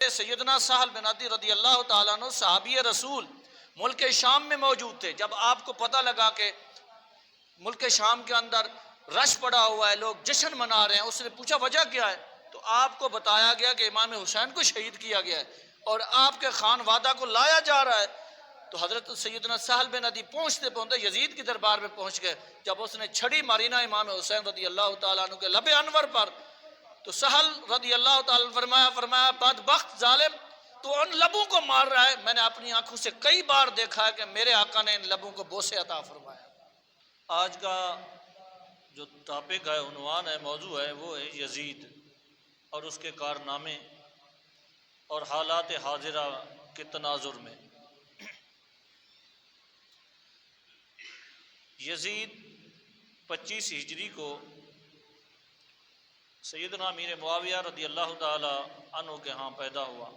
سیدنا سہل بن عدی رضی اللہ تعالیٰ عنہ صحابی رسول ملک شام میں موجود تھے. جب آپ کو پتہ لگا کہ ملک شام کے اندر رش پڑا ہوا ہے، لوگ جشن منا رہے ہیں، اس نے پوچھا وجہ کیا ہے؟ تو آپ کو بتایا گیا کہ امام حسین کو شہید کیا گیا ہے اور آپ کے خان وادہ کو لایا جا رہا ہے. تو حضرت سیدنا سہل بن عدی پہنچتے پہنچتے یزید کی دربار میں پہنچ گئے. جب اس نے چھڑی ماری نا امام حسین رضی اللہ تعالیٰ عنہ کے لب انور پر، تو سہل رضی اللہ تعالیٰ عنہ فرمایا بدبخت ظالم، تو ان لبوں کو مار رہا ہے، میں نے اپنی آنکھوں سے کئی بار دیکھا ہے کہ میرے آقا نے ان لبوں کو بوسے عطا فرمایا. آج کا جو ٹاپک ہے، عنوان ہے، موضوع ہے، وہ ہے یزید اور اس کے کارنامے اور حالات حاضرہ کے تناظر میں. یزید 25 ہجری کو سیدنا امیر معاویہ رضی اللہ تعالی عنہ کے ہاں پیدا ہوا.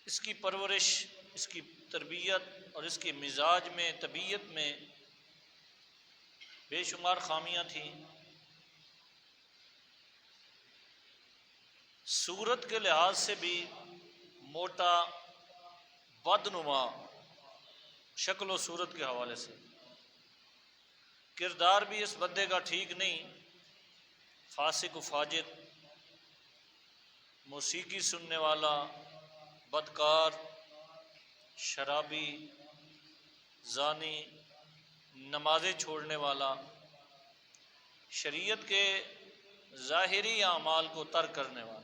اس کی پرورش، اس کی تربیت اور اس کے مزاج میں، طبیعت میں بے شمار خامیاں تھیں. صورت کے لحاظ سے بھی موٹا، بدنما، شکل و صورت کے حوالے سے. کردار بھی اس بندے کا ٹھیک نہیں، فاسق و فاجر، موسیقی سننے والا، بدکار، شرابی، زانی، نمازیں چھوڑنے والا، شریعت کے ظاہری اعمال کو ترک کرنے والا.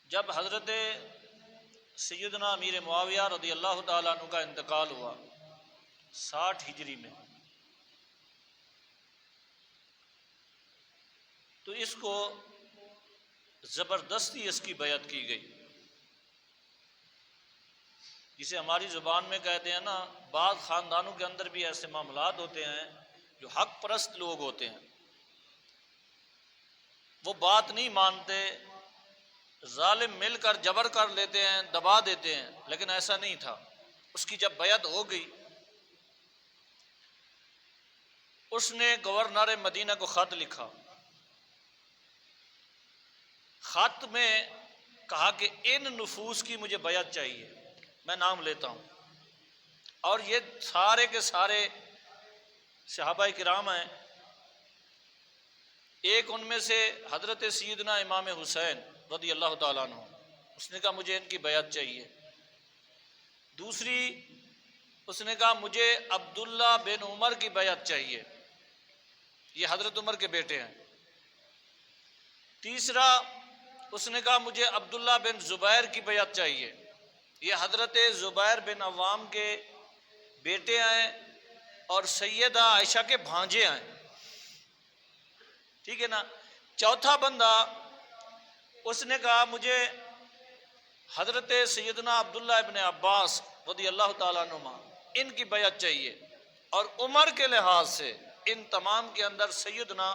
جب حضرت سیدنا امیر معاویہ رضی اللہ تعالیٰ عنہ کا انتقال ہوا 60 ہجری میں، تو اس کو زبردستی اس کی بیعت کی گئی، جسے ہماری زبان میں کہتے ہیں نا، بعض خاندانوں کے اندر بھی ایسے معاملات ہوتے ہیں جو حق پرست لوگ ہوتے ہیں، وہ بات نہیں مانتے، ظالم مل کر جبر کر لیتے ہیں، دبا دیتے ہیں. لیکن ایسا نہیں تھا. اس کی جب بیعت ہو گئی، اس نے گورنر مدینہ کو خط لکھا. خط میں کہا کہ ان نفوس کی مجھے بیعت چاہیے، میں نام لیتا ہوں، اور یہ سارے کے سارے صحابہ کرام ہیں. ایک ان میں سے حضرت سیدنا امام حسین رضی اللہ تعالیٰ عنہ، اس نے کہا مجھے ان کی بیعت چاہیے. دوسری اس نے کہا مجھے عبداللہ بن عمر کی بیعت چاہیے، یہ حضرت عمر کے بیٹے ہیں. تیسرا اس نے کہا مجھے عبداللہ بن زبیر کی بیعت چاہیے، یہ حضرت زبیر بن عوام کے بیٹے ہیں اور سیدہ عائشہ کے بھانجے ہیں. ٹھیک ہے نا. چوتھا بندہ اس نے کہا مجھے حضرت سیدنا عبداللہ ابن عباس رضی اللہ تعالیٰ عنہ، ان کی بیعت چاہیے. اور عمر کے لحاظ سے ان تمام کے اندر سیدنا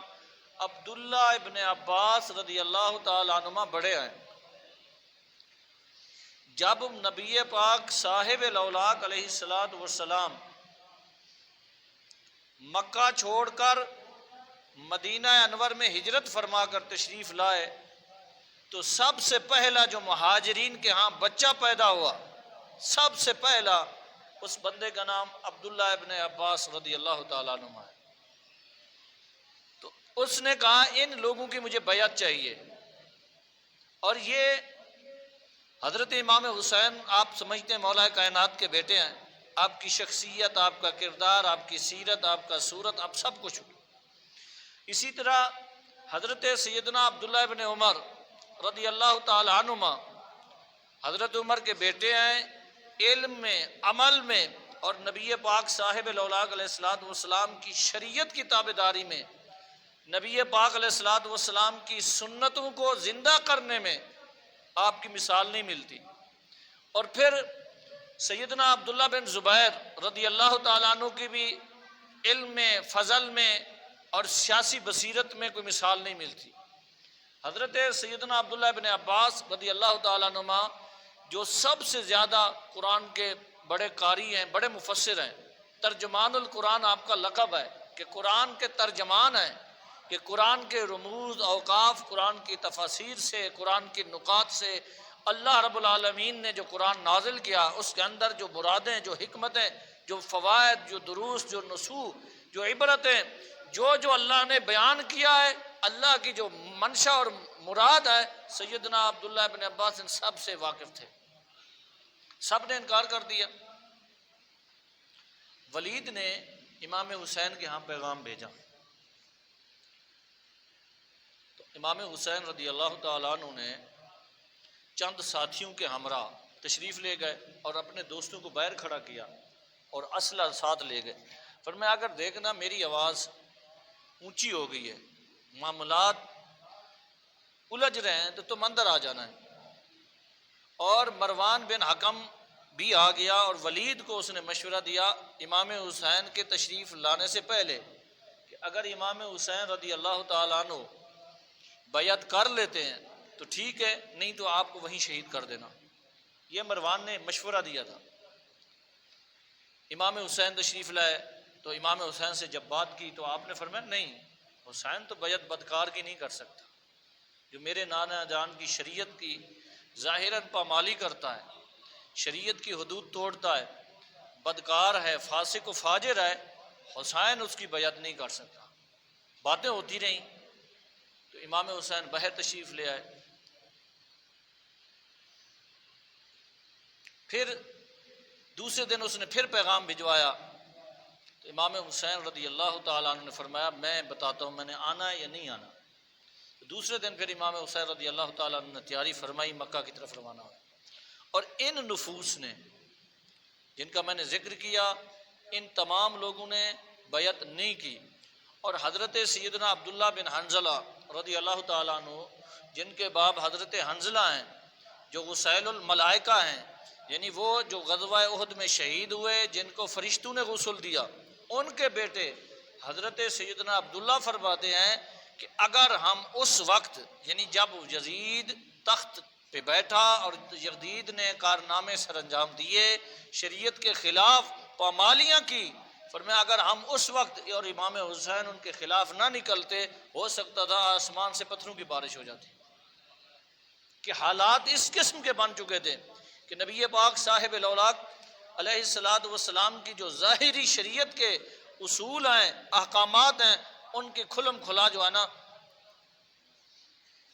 عبداللہ ابن عباس رضی اللہ تعالیٰ عنہ بڑے ہیں. جب نبی پاک صاحب الاولاق علیہ السلام مکہ چھوڑ کر مدینہ انور میں ہجرت فرما کر تشریف لائے، تو سب سے پہلا جو مہاجرین کے ہاں بچہ پیدا ہوا، سب سے پہلا اس بندے کا نام عبداللہ ابن عباس رضی اللہ تعالیٰ عنہ ہے. تو اس نے کہا ان لوگوں کی مجھے بیعت چاہیے. اور یہ حضرت امام حسین، آپ سمجھتے ہیں مولا کائنات کے بیٹے ہیں، آپ کی شخصیت، آپ کا کردار، آپ کی سیرت، آپ کا صورت، آپ سب کچھ. اسی طرح حضرت سیدنا عبداللہ ابن عمر رضی اللہ تعالی عنہما حضرت عمر کے بیٹے ہیں، علم میں، عمل میں اور نبی پاک صاحب الاولاق علیہ السلام کی شریعت کی تابعداری میں، نبی پاک علیہ السلام کی سنتوں کو زندہ کرنے میں آپ کی مثال نہیں ملتی. اور پھر سیدنا عبداللہ بن زبیر رضی اللہ تعالیٰ عنہ کی بھی علم میں، فضل میں اور سیاسی بصیرت میں کوئی مثال نہیں ملتی. حضرت سیدنا عبداللہ بن عباس رضی اللہ تعالیٰ عنہ جو سب سے زیادہ قرآن کے بڑے قاری ہیں، بڑے مفسر ہیں، ترجمان القرآن آپ کا لقب ہے کہ قرآن کے ترجمان ہیں، کہ قرآن کے رموز، اوقاف، قرآن کی تفاسیر سے، قرآن کی نکات سے اللہ رب العالمین نے جو قرآن نازل کیا اس کے اندر جو مرادیں، جو حکمتیں، جو فوائد، جو دروس، جو نصوح، جو عبرتیں، جو اللہ نے بیان کیا ہے، اللہ کی جو منشا اور مراد ہے، سیدنا عبداللہ بن عباس ان سب سے واقف تھے، سب نے انکار کر دیا۔ ولید نے امام حسین کے ہاں پیغام بھیجا، تو امام حسین رضی اللہ تعالیٰ عنہ نے چند ساتھیوں کے ہمراہ تشریف لے گئے اور اپنے دوستوں کو باہر کھڑا کیا اور اسلحہ ساتھ لے گئے۔ فرمایا اگر دیکھنا میری آواز اونچی ہو گئی ہے، معاملات الجھ رہے ہیں، تو تم اندر آ جانا ہے۔ اور مروان بن حکم بھی آ گیا اور ولید کو اس نے مشورہ دیا امام حسین کے تشریف لانے سے پہلے کہ اگر امام حسین رضی اللہ تعالیٰ عنہ بیعت کر لیتے ہیں تو ٹھیک ہے، نہیں تو آپ کو وہیں شہید کر دینا۔ یہ مروان نے مشورہ دیا تھا۔ امام حسین تشریف لائے تو امام حسین سے جب بات کی تو آپ نے فرمایا نہیں، حسین تو بیعت بدکار کی نہیں کر سکتا، جو میرے نانا جان کی شریعت کی ظاہراً پامالی کرتا ہے، شریعت کی حدود توڑتا ہے، بدکار ہے، فاسق و فاجر ہے، حسین اس کی بیعت نہیں کر سکتا۔ باتیں ہوتی رہیں تو امام حسین باہر تشریف لے آئے۔ پھر دوسرے دن اس نے پھر پیغام بھجوایا تو امام حسین رضی اللہ تعالیٰ عنہ نے فرمایا میں بتاتا ہوں میں نے آنا ہے یا نہیں آنا۔ دوسرے دن پھر امام حسین رضی اللہ تعالیٰ عنہ نے تیاری فرمائی، مکہ کی طرف روانہ ہوئے۔ اور ان نفوس نے جن کا میں نے ذکر کیا، ان تمام لوگوں نے بیعت نہیں کی، اور حضرت سیدنا عبداللہ بن حنظلہ رضی اللہ تعالیٰ عنہ جن کے باپ حضرت حنظلہ ہیں جو غسیل الملائکہ ہیں، یعنی وہ جو غزوہ احد میں شہید ہوئے جن کو فرشتوں نے غسل دیا، ان کے بیٹے حضرت سیدنا عبداللہ فرماتے ہیں کہ اگر ہم اس وقت یعنی جب یزید تخت پہ بیٹھا اور یزید نے کارنامے سر انجام دیے، شریعت کے خلاف پامالیاں کی، فرمایا اگر ہم اس وقت اور امام حسین ان کے خلاف نہ نکلتے، ہو سکتا تھا آسمان سے پتھروں کی بارش ہو جاتی۔ کہ حالات اس قسم کے بن چکے تھے کہ نبی پاک صاحب الاولاق علیہ الصلوۃ والسلام کی جو ظاہری شریعت کے اصول ہیں، احکامات ہیں، ان کی کھلم کھلا جو ہے نا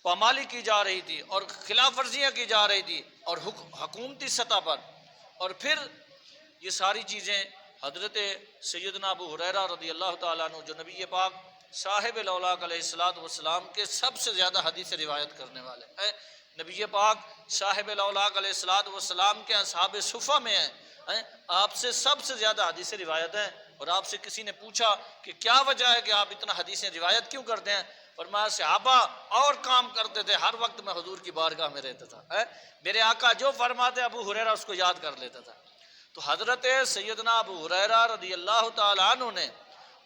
پامالی کی جا رہی تھی اور خلاف ورزیاں کی جا رہی تھی، اور حکومتی سطح پر۔ اور پھر یہ ساری چیزیں حضرت سیدنا ابو ہریرہ رضی اللہ تعالیٰ عنہ جو نبی پاک صاحب الاولاق علیہ الصلوۃ والسلام کے سب سے زیادہ حدیث روایت کرنے والے ہیں، نبی پاک صاحب الاولاق علیہ الصلوۃ والسلام کے اصحاب صفہ میں ہیں، آپ سے سب سے زیادہ حدیث روایت ہیں۔ اور آپ سے کسی نے پوچھا کہ کیا وجہ ہے کہ آپ اتنا حدیثیں روایت کیوں کرتے ہیں؟ فرمایا صحابہ اور کام کرتے تھے، ہر وقت میں حضور کی بارگاہ میں رہتا تھا، میرے آقا جو فرماتے ابو ہریرہ اس کو یاد کر لیتا تھا۔ تو حضرت سیدنا ابو ہریرہ رضی اللہ تعالیٰ عنہ نے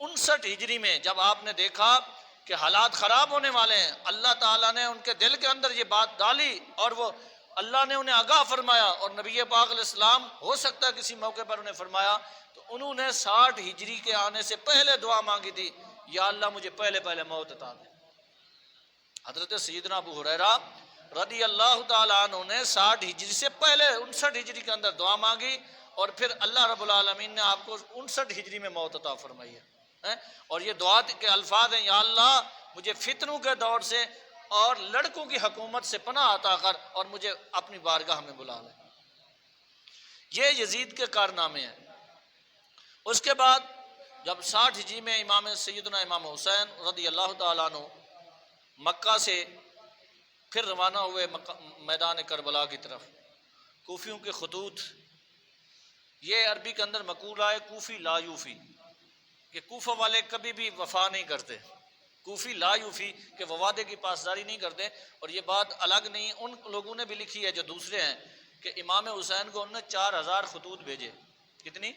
59 ہجری میں جب آپ نے دیکھا کہ حالات خراب ہونے والے ہیں، اللہ تعالیٰ نے ان کے دل کے اندر یہ بات ڈالی اور وہ اللہ نے انہیں آگاہ فرمایا، اور نبی پاک علیہ السلام ہو سکتا ہے کسی موقع پر انہیں فرمایا، تو انہوں نے 60 ہجری کے آنے سے پہلے دعا مانگی تھی، یا اللہ مجھے پہلے موت عطا دے۔ حضرت سیدنا ابو ہریرہ رضی اللہ تعالیٰ عنہ نے 60 ہجری سے پہلے 59 ہجری کے اندر دعا مانگی، اور پھر اللہ رب العالمین نے آپ کو 59 ہجری میں موت عطا فرمائی ہے۔ اور یہ دعا کے الفاظ ہیں، یا اللہ مجھے فتنوں کے دور سے اور لڑکوں کی حکومت سے پناہ عطا کر اور مجھے اپنی بارگاہ میں بلا لے۔ یہ یزید کے کارنامے ہیں۔ اس کے بعد جب 60 ہجری میں سیدنا امام حسین رضی اللہ تعالیٰ عنہ مکہ سے پھر روانہ ہوئے میدان کربلا کی طرف، کوفیوں کے خطوط، یہ عربی کے اندر مقولہ ہے کوفی لا یوفی، کہ کوفہ والے کبھی بھی وفا نہیں کرتے، کوفی لا یوفی کہ وہ وعدے کی پاسداری نہیں کرتے۔ اور یہ بات الگ نہیں، ان لوگوں نے بھی لکھی ہے جو دوسرے ہیں کہ امام حسین کو انہوں نے 4000 خطوط بھیجے۔ کتنی؟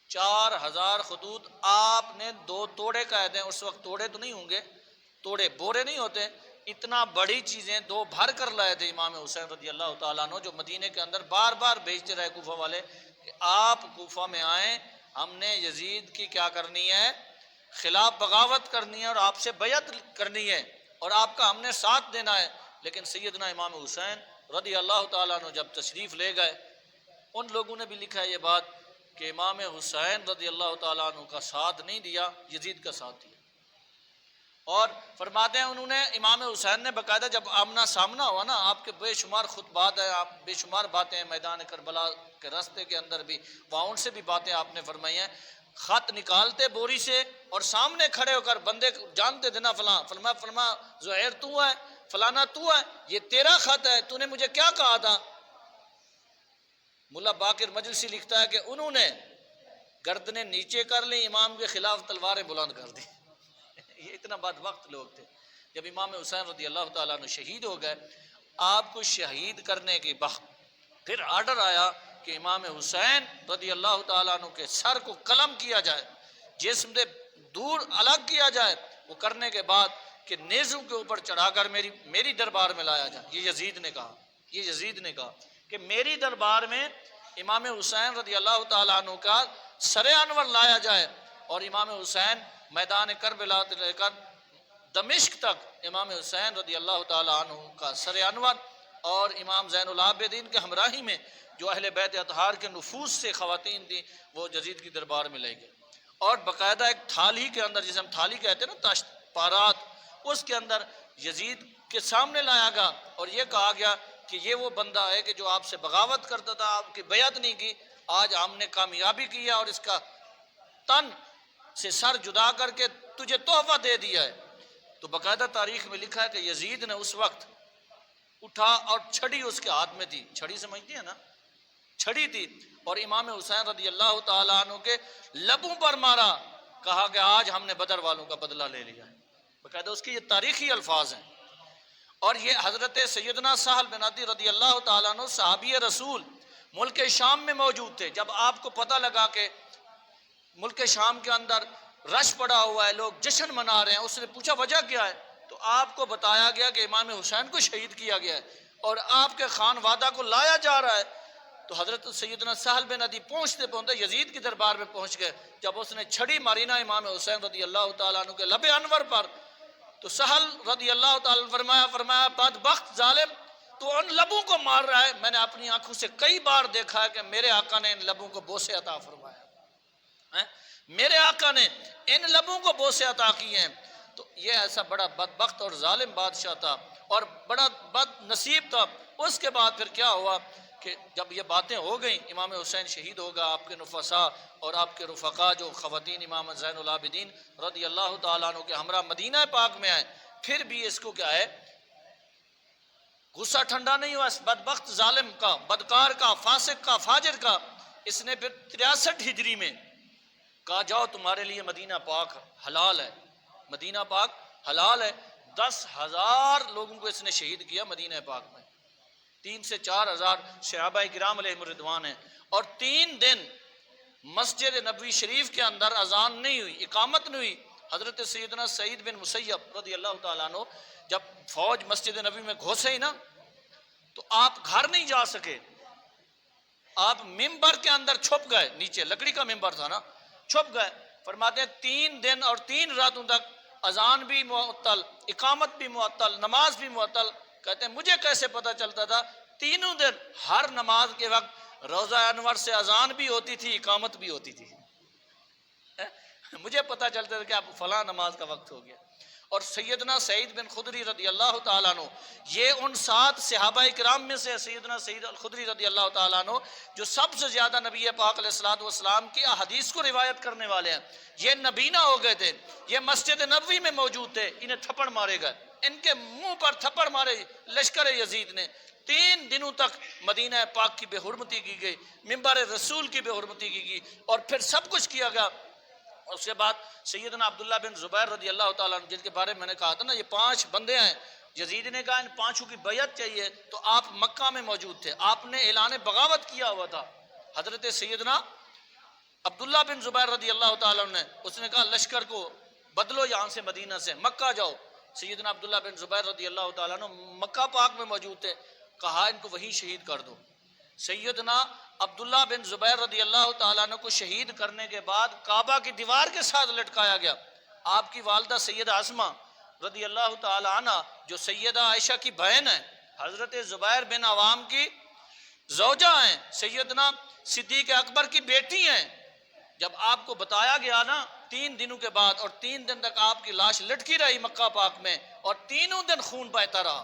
4000 خطوط۔ آپ نے 2 توڑے قائد ہیں، اس وقت توڑے تو نہیں ہوں گے، توڑے بورے نہیں ہوتے، اتنا بڑی چیزیں 2 بھر کر لائے تھے امام حسین رضی اللہ تعالیٰ عنہ، جو مدینے کے اندر بار بار بھیجتے رہے کوفہ والے کہ آپ کوفہ میں آئیں ہم نے یزید کی کیا کرنی ہے؟ خلاف بغاوت کرنی ہے اور آپ سے بیعت کرنی ہے اور آپ کا ہم نے ساتھ دینا ہے۔ لیکن سیدنا امام حسین رضی اللہ تعالیٰ عنہ جب تشریف لے گئے، ان لوگوں نے بھی لکھا ہے یہ بات کہ امام حسین رضی اللہ تعالیٰ عنہ کا ساتھ نہیں دیا، یزید کا ساتھ دیا۔ اور فرماتے ہیں انہوں نے، امام حسین نے باقاعدہ جب آمنا سامنا ہوا نا، آپ کے بے شمار خطبات ہیں، آپ بے شمار باتیں ہیں میدان کربلا کے راستے کے اندر بھی، وہاں ان سے بھی باتیں آپ نے فرمائی ہیں۔ خط نکالتے بوری سے اور سامنے کھڑے ہو کر بندے جانتے تھے نا فلاں، فرما زہیر تو ہے، فلانا تو ہے، یہ تیرا خط ہے، تو نے مجھے کیا کہا تھا؟ ملا باقر مجلسی لکھتا ہے کہ انہوں نے گردنیں نیچے کر لی، امام کے خلاف تلواریں بلند کر دی۔ یہ اتنا بد وقت لوگ تھے۔ جب امام حسین رضی اللہ تعالیٰ عنہ شہید ہو گئے، آپ کو شہید کرنے کے بعد پھر آرڈر آیا کہ امام حسین رضی اللہ تعالیٰ عنہ کے سر کو قلم کیا جائے، جسم سے دور الگ کیا جائے، وہ کرنے کے بعد کہ نیزوں کے اوپر چڑھا کر میری دربار میں لایا جائے۔ یہ یزید نے کہا، یہ یزید نے کہا کہ میری دربار میں امام حسین رضی اللہ تعالیٰ عنہ کا سر انور لایا جائے، اور امام حسین میدان کربلا لے کر دمشق تک امام حسین رضی اللہ تعالیٰ عنہ کا سر انور اور امام زین العابدین کے ہمراہی میں جو اہل بیت اطہار کے نفوس سے خواتین تھیں، وہ یزید کی دربار میں لے گئے، اور باقاعدہ ایک تھالی کے اندر، جسے ہم تھالی کہتے ہیں نا، تاشت پارات، اس کے اندر یزید کے سامنے لایا گیا اور یہ کہا گیا کہ یہ وہ بندہ ہے کہ جو آپ سے بغاوت کرتا تھا، آپ کی بیعت نہیں کی، آج ہم نے کامیابی کیا اور اس کا تن سے سر جدا کر کے تجھے تحفہ دے دیا ہے۔ تو باقاعدہ تاریخ میں لکھا ہے کہ یزید نے اس وقت اٹھا اور چھڑی اس کے ہاتھ میں تھی، چھڑی سمجھتی ہیں نا، چھڑی تھی، اور امام حسین رضی اللہ تعالیٰ عنہ کے لبوں پر مارا، کہا کہ آج ہم نے بدر والوں کا بدلہ لے لیا ہے۔ باقاعدہ اس کے یہ تاریخی الفاظ ہیں۔ اور یہ حضرت سیدنا سہل بن عدی رضی اللہ تعالیٰ عنہ صحابی رسول ملک شام میں موجود تھے۔ جب آپ کو پتہ لگا کہ ملک شام کے اندر رش پڑا ہوا ہے، لوگ جشن منا رہے ہیں، اس نے پوچھا وجہ کیا ہے؟ تو آپ کو بتایا گیا کہ امام حسین کو شہید کیا گیا ہے اور آپ کے خان وادہ کو لایا جا رہا ہے۔ تو حضرت سیدنا سہل بن عدی پہنچتے یزید کی دربار میں پہنچ گئے۔ جب اس نے چھڑی ماری نا امام حسین رضی اللہ تعالیٰ عنہ کے لب انور پر، تو سہل رضی اللہ تعالیٰ فرمایا بدبخت ظالم، تو ان لبوں کو مار رہا ہے، میں نے اپنی آنکھوں سے کئی بار دیکھا ہے کہ میرے آقا نے ان لبوں کو بوسے عطا فرمایا، میرے آقا نے ان لبوں کو بوسے عطا کیے ہیں۔ تو یہ ایسا بڑا بدبخت اور ظالم بادشاہ تھا اور بڑا بد نصیب تھا۔ اس کے بعد پھر کیا ہوا کہ جب یہ باتیں ہو گئیں، امام حسین شہید ہو گیا، آپ کے نفساء اور آپ کے رفقا جو خواتین امام زین العابدین رضی اللہ تعالیٰ عنہ کے ہمراہ مدینہ پاک میں آئے، پھر بھی اس کو کیا ہے، غصہ ٹھنڈا نہیں ہوا اس بدبخت ظالم کا، بدکار کا، فاسق کا، فاجر کا۔ اس نے پھر 63 ہجری میں کہا جاؤ تمہارے لیے مدینہ پاک حلال ہے، مدینہ پاک حلال ہے۔ 10,000 لوگوں کو اس نے شہید کیا مدینہ پاک میں، 3 سے 4,000 صحابہ کرام علیہم الرضوان ہیں، اور 3 دن مسجد نبوی شریف کے اندر اذان نہیں ہوئی، اقامت نہیں ہوئی۔ حضرت سیدنا سعید بن مسیب رضی اللہ تعالیٰ عنہ جب فوج مسجد نبوی میں گھسے ہی نا، تو آپ گھر نہیں جا سکے، آپ ممبر کے اندر چھپ گئے، نیچے لکڑی کا ممبر تھا نا، چھپ گئے۔ فرماتے ہیں 3 دن اور 3 راتوں تک اذان بھی معطل، اقامت بھی معطل، نماز بھی معطل۔ کہتے ہیں مجھے کیسے پتا چلتا تھا؟ 3 دن ہر نماز کے وقت روضہ انور سے اذان بھی ہوتی تھی، اقامت بھی ہوتی تھی، مجھے پتا چلتا تھا کہ اب فلاں نماز کا وقت ہو گیا۔ اور سیدنا سعید بن خدری رضی اللہ تعالیٰ عنہ، یہ ان 7 صحابہ کرام میں سے سیدنا سعید الخدری رضی اللہ تعالیٰ عنہ جو سب سے زیادہ نبی پاک علیہ الصلوۃ والسلام کی احادیث کو روایت کرنے والے ہیں، یہ نبینا ہو گئے تھے، یہ مسجد نبوی میں موجود تھے، انہیں تھپڑ مارے گئے، ان کے منہ پر تھپڑ مارے لشکر یزید نے۔ 3 دنوں تک مدینہ پاک کی بے حرمتی کی گئی، منبر رسول کی بے حرمتی کی گئی، اور پھر سب کچھ کیا گیا۔ اور اس کے بعد سیدنا عبداللہ بن زبیر رضی اللہ تعالیٰ عنہ، جن کے بارے میں میں نے کہا تھا نا یہ 5 بندے ہیں، یزید نے کہا ان 5 کی بیعت چاہیے، تو آپ مکہ میں موجود تھے، آپ نے اعلان بغاوت کیا ہوا تھا۔ حضرت سیدنا عبداللہ بن زبیر رضی اللہ تعالیٰ عنہ نے، اس نے کہا لشکر کو بدلو یہاں سے، مدینہ سے مکہ جاؤ۔ سیدنا عبداللہ بن زبیر رضی اللہ تعالیٰ عنہ مکہ پاک میں موجود تھے، کہا ان کو وہیں شہید کر دو۔ سیدنا عبداللہ بن زبیر رضی اللہ تعالیٰ عنہ کو شہید کرنے کے بعد کعبہ کی دیوار کے ساتھ لٹکایا گیا۔ آپ کی والدہ سیدہ اسما رضی اللہ تعالیٰ عنہ جو سیدہ عائشہ کی بہن ہے، حضرت زبیر بن عوام کی زوجہ ہیں، سیدنا صدیق اکبر کی بیٹی ہیں، جب آپ کو بتایا گیا نا 3 دنوں کے بعد، اور 3 دن تک آپ کی لاش لٹکی رہی مکہ پاک میں، اور تینوں دن خون بہتا رہا،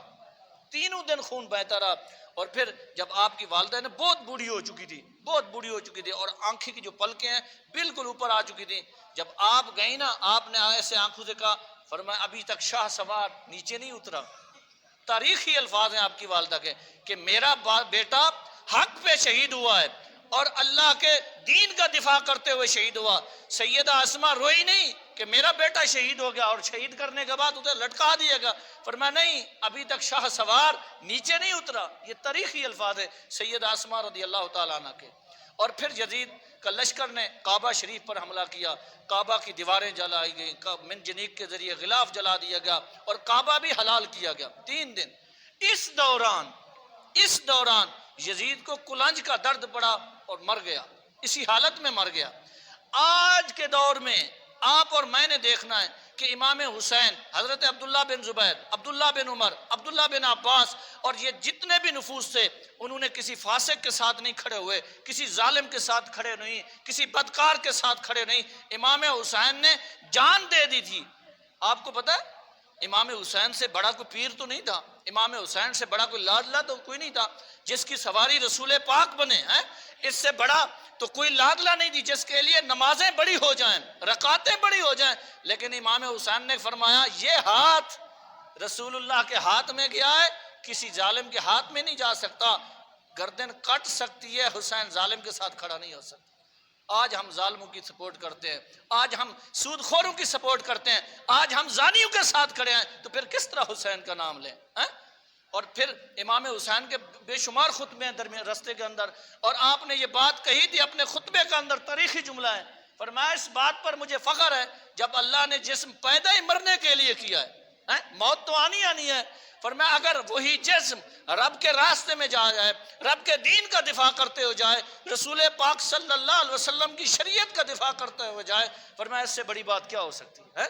تینوں دن خون بہتا رہا، اور پھر جب آپ کی والدہ نے بہت بوڑھی ہو چکی تھی، بہت بوڑھی ہو چکی تھی، اور آنکھیں کی جو پلکیں ہیں بالکل اوپر آ چکی تھی، جب آپ گئی نا، آپ نے ایسے آنکھوں سے کہا، فرمایا ابھی تک شاہ سوار نیچے نہیں اترا۔ تاریخی الفاظ ہیں آپ کی والدہ کے کہ میرا بیٹا حق پہ شہید ہوا ہے اور اللہ کے دین کا دفاع کرتے ہوئے شہید ہوا۔ سیدہ اسما روئی نہیں کہ میرا بیٹا شہید ہو گیا اور شہید کرنے کے بعد اسے لٹکا دیا گا، فرمایا نہیں، ابھی تک شاہ سوار نیچے نہیں اترا۔ یہ تاریخی الفاظ ہے سیدہ اسما رضی اللہ تعالیٰ عنہ کے۔ اور پھر یزید کا لشکر نے کعبہ شریف پر حملہ کیا، کعبہ کی دیواریں جلائی گئیں، منجنیق کے ذریعے غلاف جلا دیا گیا، اور کعبہ بھی حلال کیا گیا 3 دن۔ اس دوران یزید کو کلنج کا درد پڑا اور مر گیا، اسی حالت میں مر گیا۔ آج کے دور میں آپ اور میں نے دیکھنا ہے کہ امام حسین، حضرت عبداللہ بن زبیر، عبداللہ بن عمر، عبداللہ بن عباس، اور یہ جتنے بھی نفوس تھے، انہوں نے کسی فاسق کے ساتھ نہیں کھڑے ہوئے، کسی ظالم کے ساتھ کھڑے نہیں، کسی بدکار کے ساتھ کھڑے نہیں۔ امام حسین نے جان دے دی تھی۔ آپ کو پتہ ہے امام حسین سے بڑا کوئی پیر تو نہیں تھا، امام حسین سے بڑا کوئی لاڈلا تو کوئی نہیں تھا، جس کی سواری رسول پاک بنے ہیں، اس سے بڑا تو کوئی لاڈلا نہیں تھی جس کے لیے نمازیں بڑی ہو جائیں، رکعتیں بڑی ہو جائیں۔ لیکن امام حسین نے فرمایا یہ ہاتھ رسول اللہ کے ہاتھ میں گیا ہے، کسی ظالم کے ہاتھ میں نہیں جا سکتا، گردن کٹ سکتی ہے، حسین ظالم کے ساتھ کھڑا نہیں ہو سکتا۔ آج ہم ظالموں کی سپورٹ کرتے ہیں، آج ہم سود خوروں کی سپورٹ کرتے ہیں، آج ہم زانیوں کے ساتھ کھڑے ہیں، تو پھر کس طرح حسین کا نام لیں؟ اور پھر امام حسین کے بے شمار خطبے ہیں درمیان رستے کے اندر، اور آپ نے یہ بات کہی تھی اپنے خطبے کے اندر، تاریخی جملہ ہے، فرمایا اس بات پر مجھے فخر ہے جب اللہ نے جسم پیدا ہی مرنے کے لیے کیا ہے، موت تو آنی آنی ہے، فرمایا اگر وہی جسم رب کے راستے میں جا جائے، رب کے دین کا دفاع کرتے ہو جائے، رسول پاک صلی اللہ علیہ وسلم کی شریعت کا دفاع کرتے ہوئے جائے، فرمایا اس سے بڑی بات کیا ہو سکتی ہے۔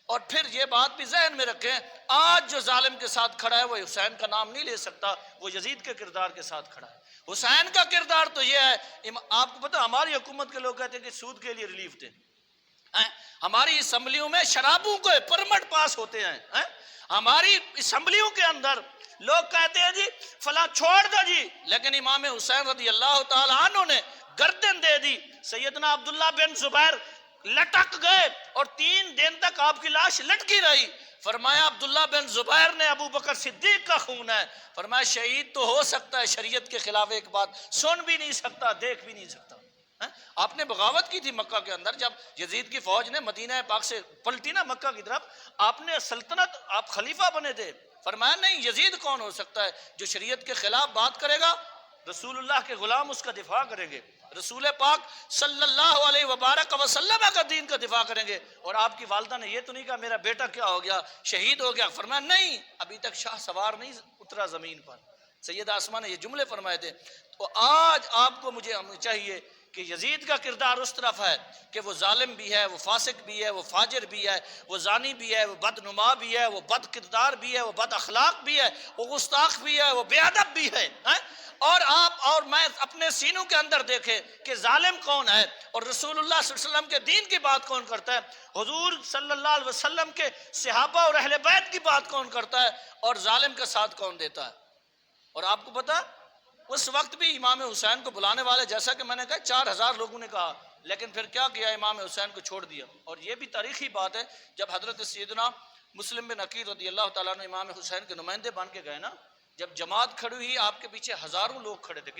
اور پھر یہ بات بھی ذہن میں رکھیں، آج جو ظالم کے ساتھ کھڑا ہے وہ حسین کا نام نہیں لے سکتا، وہ یزید کے کردار کے ساتھ کھڑا ہے۔ حسین کا کردار تو یہ ہے، آپ کو پتا ہماری حکومت کے لوگ کہتے ہیں کہ سود کے لیے ریلیف دیں، ہماری اسمبلیوں میں شرابوں کے پرمٹ پاس ہوتے ہیں، ہماری اسمبلیوں کے اندر لوگ کہتے ہیں جی فلاں چھوڑ دو جی، لیکن امام حسین رضی اللہ تعالیٰ عنہ نے گردن دے دی۔ سیدنا عبداللہ بن زبیر لٹک گئے اور 3 دن تک آپ کی لاش لٹکی رہی، فرمایا عبداللہ بن زبیر نے ابو بکر صدیق کا خون ہے، فرمایا شہید تو ہو سکتا ہے، شریعت کے خلاف ایک بات سن بھی نہیں سکتا، دیکھ بھی نہیں سکتا۔ آپ نے بغاوت کی تھی مکہ کے اندر، جب یزید کی فوج نے مدینہ پاک سے پلٹی نا مکہ کی طرف، آپ نے سلطنت، آپ خلیفہ بنے تھے، فرمایا نہیں یزید کون ہو سکتا ہے جو شریعت کے خلاف بات کرے گا، رسول اللہ کے غلام اس کا دفاع کریں گے، رسول پاک صلی اللہ علیہ وبارک وسلم کا دین کا دفاع کریں گے۔ اور آپ کی والدہ نے یہ تو نہیں کہا میرا بیٹا کیا ہو گیا، شہید ہو گیا، فرمایا نہیں، ابھی تک شاہ سوار نہیں اترا زمین پر۔ سیدہ اسما نے یہ جملے فرمائے تھے۔ تو آج آپ کو مجھے چاہیے کہ یزید کا کردار اس طرف ہے کہ وہ ظالم بھی ہے، وہ فاسق بھی ہے، وہ فاجر بھی ہے، وہ زانی بھی ہے، وہ بدنما بھی ہے، وہ بد کردار بھی ہے، وہ بد اخلاق بھی ہے، وہ گستاخ بھی ہے، وہ بے ادب بھی ہے۔ اور آپ اور میں اپنے سینوں کے اندر دیکھیں کہ ظالم کون ہے اور رسول اللہ صلی اللہ علیہ وسلم کے دین کی بات کون کرتا ہے، حضور صلی اللہ علیہ وسلم کے صحابہ اور اہل بیت کی بات کون کرتا ہے، اور ظالم کا ساتھ کون دیتا ہے۔ اور آپ کو پتا اس وقت بھی امام حسین کو بلانے والے، جیسا کہ میں نے کہا 4000 لوگوں نے کہا، لیکن پھر کیا کیا، امام حسین کو چھوڑ دیا۔ اور یہ بھی تاریخی بات ہے، جب حضرت سیدنا مسلم بن عقیل رضی اللہ تعالیٰ عنہ امام حسین کے نمائندے بن کے گئے نا، جب جماعت کھڑی ہوئی آپ کے پیچھے ہزاروں لوگ کھڑے تھے،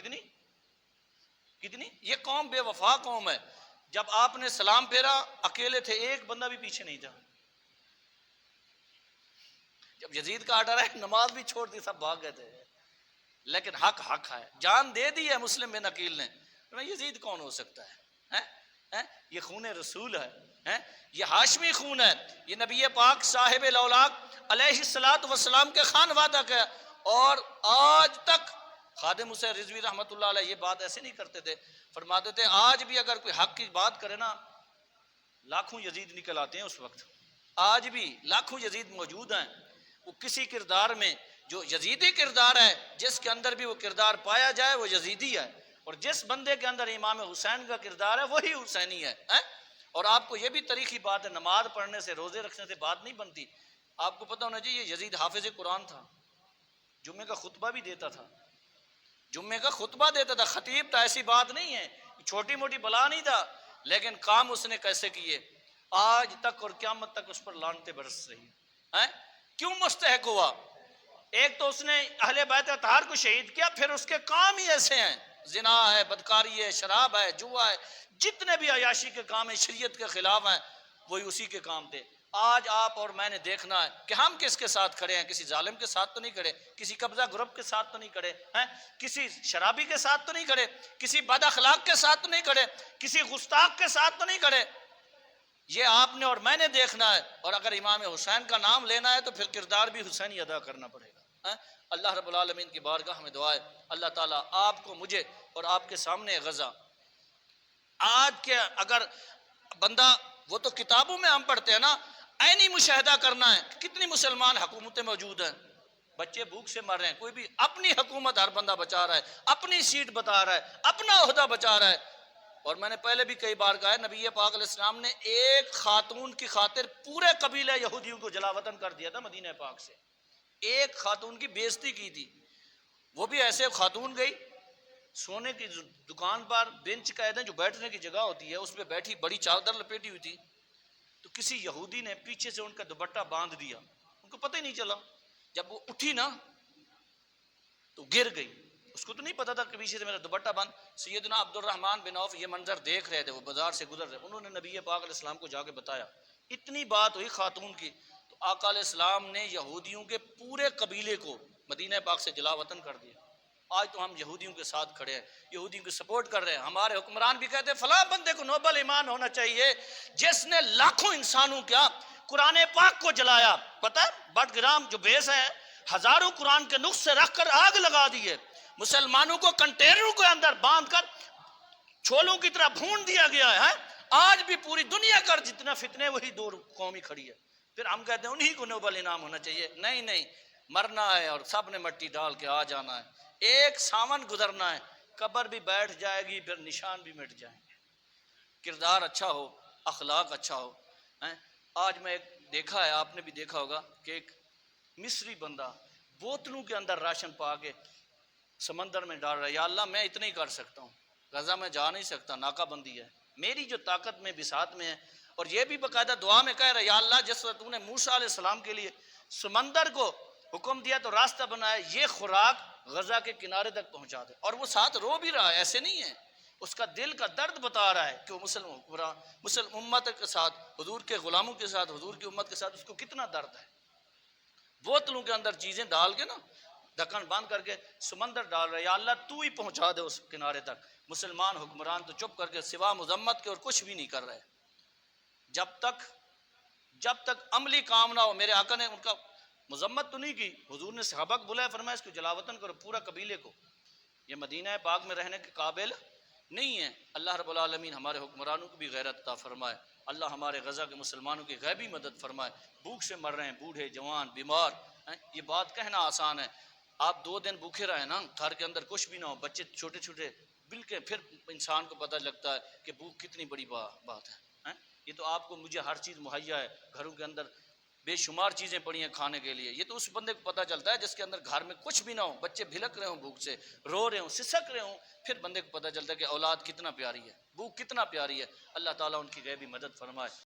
کتنی یہ قوم بے وفا قوم ہے۔ جب آپ نے سلام پھیرا اکیلے تھے، ایک بندہ بھی پیچھے نہیں تھا۔ جب یزید کا آرڈر ہے نماز بھی چھوڑ دی، سب بھاگ گئے تھے، لیکن حق حق ہے، جان دے دی ہے مسلم بن عقیل نے۔ یزید کون ہو سکتا ہے؟ یہ خون رسول ہے، یہ ہاشمی خون ہے، یہ نبی پاک صاحب الاولاق علیہ الصلوۃ والسلام کے خانوادہ کا، اور آج تک خادم حسین رضوی رحمۃ اللہ علیہ یہ بات ایسے نہیں کرتے تھے، فرماتے تھے آج بھی اگر کوئی حق کی بات کرے نا، لاکھوں یزید نکل آتے ہیں اس وقت، آج بھی لاکھوں یزید موجود ہیں، وہ کسی کردار میں جو یزیدی کردار ہے، جس کے اندر بھی وہ کردار پایا جائے وہ یزیدی ہے، اور جس بندے کے اندر امام حسین کا کردار ہے وہی حسینی ہے۔ اور آپ کو یہ بھی تاریخی بات ہے، نماز پڑھنے سے روزے رکھنے سے بات نہیں بنتی، آپ کو پتہ ہونا چاہیے یزید حافظ قرآن تھا، جمعے کا خطبہ بھی دیتا تھا، جمعے کا خطبہ دیتا تھا، خطیب تھا، ایسی بات نہیں ہے، چھوٹی موٹی بلا نہیں تھا، لیکن کام اس نے کیسے کیے، آج تک اور قیامت تک اس پر لعنتیں برس رہی ہیں۔ کیوں مستحق ہوا؟ ایک تو اس نے اہل بیت اطہار کو شہید کیا، پھر اس کے کام ہی ایسے ہیں، زنا ہے، بدکاری ہے، شراب ہے، جوا ہے، جتنے بھی عیاشی کے کام ہیں شریعت کے خلاف ہیں، وہی اسی کے کام تھے۔ آج آپ اور میں نے دیکھنا ہے کہ ہم کس کے ساتھ کھڑے ہیں، کسی ظالم کے ساتھ تو نہیں کھڑے، کسی قبضہ گروپ کے ساتھ تو نہیں کھڑے ہیں، کسی شرابی کے ساتھ تو نہیں کھڑے، کسی بد اخلاق کے ساتھ تو نہیں کھڑے، کسی گستاخ کے ساتھ تو نہیں کھڑے۔ یہ آپ نے اور میں نے دیکھنا ہے، اور اگر امام حسین کا نام لینا ہے تو پھر کردار بھی حسینی ادا کرنا پڑے گا۔ اللہ رب العالمین کی بارگاہ میں دعا ہے اللہ تعالیٰ آپ کو، مجھے اور آپ کے سامنے غزہ، آج کے اگر بندہ، وہ تو کتابوں میں ہم پڑھتے ہیں نا، عینی مشاہدہ کرنا ہے، کتنی مسلمان حکومتیں موجود ہیں، بچے بھوک سے مر رہے ہیں، کوئی بھی اپنی حکومت ہر بندہ بچا رہا ہے، اپنی سیٹ بتا رہا ہے، اپنا عہدہ بچا رہا ہے۔ اور میں نے پہلے بھی کئی بار کہا ہے، نبی پاک علیہ السلام نے ایک خاتون کی خاطر پورے قبیلہ یہودیوں کو جلا وطن کر دیا تھا مدینہ پاک سے، ایک خاتون کی بے عزتی کی تھی، وہ بھی ایسے خاتون گئی سونے کی دکان پر، بینچ کہتے ہیں جو بیٹھنے کی جگہ ہوتی ہے اس پہ بیٹھی، بڑی چادر لپیٹی ہوئی تھی، تو کسی یہودی نے پیچھے سے ان کا دوپٹہ باندھ دیا، ان کو پتہ ہی نہیں چلا، جب وہ اٹھی نا تو گر گئی، اس کو تو نہیں پتا تھا کہ پیچھے سے میرا دوپٹہ بند۔ سیدنا عبد الرحمن بن عوف یہ منظر دیکھ رہے تھے، وہ بازار سے گزر رہے، انہوں نے نبی پاک علیہ السلام کو جا کے بتایا، اتنی بات ہوئی خاتون کی، تو آقا علیہ السلام نے یہودیوں کے پورے قبیلے کو مدینہ پاک سے جلا وطن کر دیا۔ آج تو ہم یہودیوں کے ساتھ کھڑے ہیں، یہودیوں کو سپورٹ کر رہے ہیں، ہمارے حکمران بھی کہتے ہیں فلاں بندے کو نوبل ایمان ہونا چاہیے جس نے لاکھوں انسانوں کیا قرآن پاک کو جلایا، پتہ ہے بٹ گرام جو بیس ہے ہزاروں قرآن کے نقص سے رکھ کر آگ لگا دیے، مسلمانوں کو کنٹینروں کے اندر باندھ کر چھولوں کی طرح بھون دیا گیا ہے۔ آج بھی پوری دنیا کا جتنا فتنے وہی دو قومی کھڑی ہے، پھر ہم کہتے ہیں انہی کو نوبل انعام ہونا چاہیے، نہیں نہیں، مرنا ہے اور سب نے مٹی ڈال کے آ جانا ہے، ایک ساون گزرنا ہے، قبر بھی بیٹھ جائے گی، پھر نشان بھی مٹ جائیں گے، کردار اچھا ہو، اخلاق اچھا ہو۔ آج میں ایک دیکھا ہے، آپ نے بھی دیکھا ہوگا کہ ایک مصری بندہ بوتلوں کے اندر راشن پا کے سمندر میں ڈال رہا ہے، یا اللہ میں اتنا ہی کر سکتا ہوں، غزہ میں جا نہیں سکتا، ناکہ بندی ہے، میری جو طاقت میں بساط میں ہے، اور یہ بھی باقاعدہ دعا میں کہہ رہا ہے یا اللہ جس وقت تو نے موسیٰ علیہ السلام کے لیے سمندر کو حکم دیا تو راستہ بنایا، یہ خوراک غزہ کے کنارے تک پہنچا دے، اور وہ ساتھ رو بھی رہا ہے، ایسے نہیں ہے، اس کا دل کا درد بتا رہا ہے کہ وہ مسلم امت کے ساتھ، حضور کے غلاموں کے ساتھ، حضور کی امت کے ساتھ اس کو کتنا درد ہے۔ بوتلوں کے اندر چیزیں ڈال کے نا، ڈھکن بند کر کے سمندر ڈال رہا ہے، یا اللہ تو ہی پہنچا دے اس کنارے تک، مسلمان حکمران تو چپ کر کے سوا مذمت کے اور کچھ بھی نہیں کر رہے، جب تک عملی کام نہ ہو۔ میرے آقا نے ان کا مذمت تو نہیں کی، حضور نے صحابہ کو بلایا، فرمایا اس کو جلا وطن کرو، پورا قبیلے کو، یہ مدینہ پاک میں رہنے کے قابل نہیں ہے۔ اللہ رب العالمین ہمارے حکمرانوں کو بھی غیرت عطا فرمائے، اللہ ہمارے غزہ کے مسلمانوں کی غیبی مدد فرمائے، بھوک سے مر رہے ہیں بوڑھے جوان بیمار، یہ بات کہنا آسان ہے، آپ 2 دن بھوکے رہے نا، گھر کے اندر کچھ بھی نہ ہو، بچے چھوٹے چھوٹے بالکل، پھر انسان کو پتہ لگتا ہے کہ بھوک کتنی بڑی بات ہے۔ یہ تو آپ کو مجھے ہر چیز مہیا ہے، گھروں کے اندر بے شمار چیزیں پڑی ہیں کھانے کے لیے، یہ تو اس بندے کو پتہ چلتا ہے جس کے اندر گھر میں کچھ بھی نہ ہو، بچے بھلک رہے ہوں بھوک سے، رو رہے ہوں، سسک رہے ہوں، پھر بندے کو پتہ چلتا ہے کہ اولاد کتنا پیاری ہے، بھوک کتنا پیاری ہے۔ اللہ تعالیٰ ان کی غیبی مدد فرمائے۔